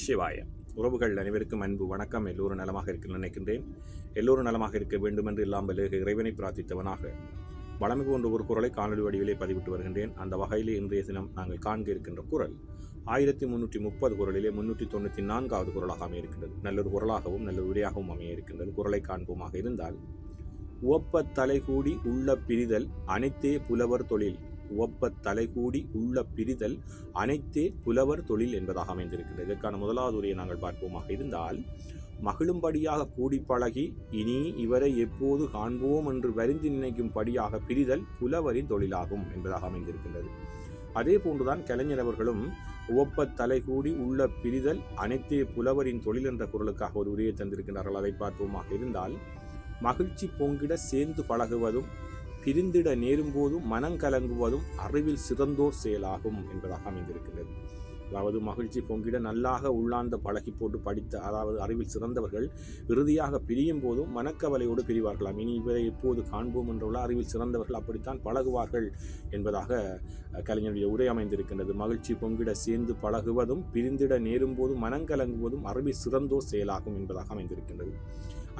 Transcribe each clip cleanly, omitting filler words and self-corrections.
நமசிவாய. உறவுகள் அனைவருக்கும் அன்பு வணக்கம். எல்லோரும் நலமாக இருக்க நினைக்கின்றேன். எல்லோரும் நலமாக இருக்க வேண்டுமென்று எல்லாம் வல்ல இறைவனை பிரார்த்தித்தவனாக வளமை போன்ற ஒரு குரலை காணொலி வடிவிலே பதிவிட்டு வருகின்றேன். அந்த வகையிலே இன்றைய தினம் நாங்கள் காண்க இருக்கின்ற குரல் 1330 குரலிலே 394வது குரலாக அமையிருக்கின்றது. நல்லொரு குரலாகவும் நல்ல உரையாகவும் அமைய இருக்கின்றது. குரலை காண்போமாக இருந்தால், உவப்ப தலைகூடி உள்ள பிரிதல் அனைத்தே புலவர் தொழில். உவப்ப தலைகூடி உள்ள பிரிதல் அனைத்தே புலவர் தொழில் என்பதாக அமைந்திருக்கிறது. இதற்கான முதலாவது உரையை நாங்கள் பார்ப்போமாக இருந்தால், மகிழும்படியாக கூடி பழகி இனி இவரை எப்போது காண்போம் என்று வருந்தி நினைக்கும்படியாக பிரிதல் புலவரின் தொழிலாகும் என்பதாக அமைந்திருக்கின்றது. அதே போன்றுதான் கலைஞர் அவர்களும் உவப்ப தலைகூடி உள்ள பிரிதல் அனைத்தே புலவரின் தொழில் என்ற குரலுக்காக ஒரு உரையை தந்திருக்கின்றார்கள். அதை பார்ப்போமாக இருந்தால், மகிழ்ச்சி பொங்கிட சேர்ந்து பழகுவதும் பிரிந்திட நேரும்போதும் மனங்கலங்குவதும் அறிவில் சிறந்தோர் செயலாகும் என்பதாக அமைந்திருக்கிறது. அதாவது மகிழ்ச்சி பொங்கிட நல்லாக உள்ளார்ந்த பழகி போட்டு படித்த, அதாவது அறிவில் சிறந்தவர்கள் இறுதியாக பிரியும் போதும் மனக்கவலையோடு பிரிவார்களாம். இனி இவரை எப்போது காண்போம் என்றுள்ள அறிவில் சிறந்தவர்கள் அப்படித்தான் பழகுவார்கள் என்பதாக கலைஞருடைய உரை அமைந்திருக்கின்றது. மகிழ்ச்சி பொங்கிட சேர்ந்து பழகுவதும் பிரிந்திட நேரும் போதும் மனங்கலங்குவதும் அறிவில் சிறந்தோர் செயலாகும் என்பதாக அமைந்திருக்கின்றது.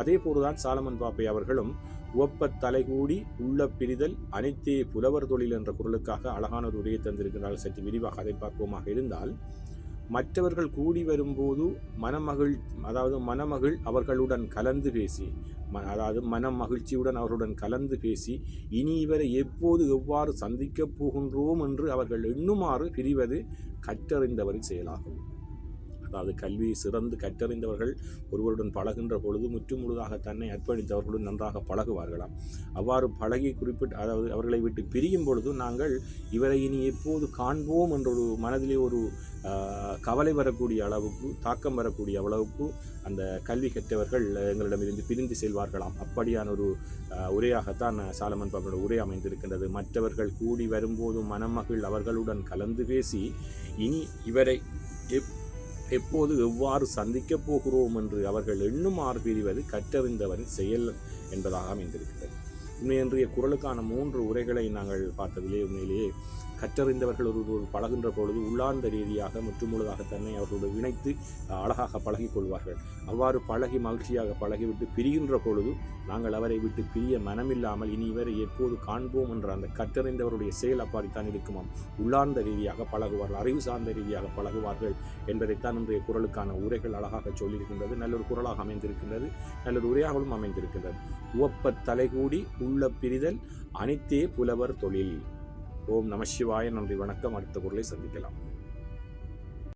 அதே போதுதான் சாலமன் பாப்பை அவர்களும் உவப்ப தலைகூடி உள்ள பிரிதல் அனைத்தே புலவர் தொழில் என்ற குரலுக்காக அழகான ஒரு உரையை தந்திருக்கிறார்கள். சற்று விரிவாக அதை பார்ப்போமாக இருந்தால், மற்றவர்கள் கூடி வரும்போது மனமகிழ் அவர்களுடன் கலந்து பேசி, அதாவது மனம் மகிழ்ச்சியுடன் அவர்களுடன் கலந்து பேசி இனி இவரை எப்போது எவ்வாறு சந்திக்கப் போகின்றோம் என்று அவர்கள் எண்ணுமாறு பிரிவது கற்றறிந்தவரின் செயலாகும். அதாவது கல்வி சிறந்து கற்றறிந்தவர்கள் ஒருவருடன் பழகின்ற பொழுது முற்றுமுழுதாக தன்னை அர்ப்பணித்தவர்களுடன் நன்றாக பழகுவார்களாம். அவ்வாறு பழகி அதாவது அவர்களை விட்டு பிரியும் பொழுது நாங்கள் இவரை இனி எப்போது காண்போம் என்ற ஒரு மனதிலே ஒரு கவலை வரக்கூடிய அளவுக்கு, தாக்கம் வரக்கூடிய அளவுக்கு அந்த கல்வி கற்றவர்கள் எங்களிடமிருந்து பிரிந்து செல்வார்களாம். அப்படியான ஒரு உரையாகத்தான் சாலமன் பாப்பையோட உரை அமைந்திருக்கின்றது. மற்றவர்கள் கூடி வரும்போது மனமகிழ் அவர்களுடன் கலந்து பேசி இனி இவரை எப்போது எவ்வாறு சந்திக்கப் போகிறோம் என்று அவர்கள் எண்ணுமாறு பிரிவது கற்றறிந்தவரின் செயல் என்பதாக அமைந்திருக்கிறது. உண்மையின்றைய குரலுக்கான 3 உரைகளை நாங்கள் பார்த்ததிலே உண்மையிலேயே கற்றறிந்தவர்கள் ஒரு பழகின்ற பொழுது உள்ளார்ந்த ரீதியாக முற்றுமுழுதாக தன்னை அவர்களோடு இணைத்து அழகாக பழகி கொள்வார்கள். அவ்வாறு பழகி மகிழ்ச்சியாக பழகிவிட்டு பிரிகின்ற பொழுது நாங்கள் அவரை விட்டு பிரிய மனமில்லாமல் இனி இவரை எப்போது காண்போம் என்ற அந்த கற்றறிந்தவருடைய செயல் அப்பாடித்தான் இருக்குமாம். உள்ளார்ந்த ரீதியாக பழகுவார்கள், அறிவு சார்ந்த ரீதியாக பழகுவார்கள் என்பதைத்தான் இன்றைய குரலுக்கான உரைகள் அழகாக சொல்லியிருக்கின்றது. நல்லொரு குரலாக அமைந்திருக்கின்றது, நல்லொரு உரையாகவும் அமைந்திருக்கின்றது. உவப்ப தலைகூடி உள்ள பிரிதல் அனைத்தே புலவர் தொழில். ஓம் நமசிவாய. நன்றி, வணக்கம். அடுத்த குரலை சந்திக்கலாம்.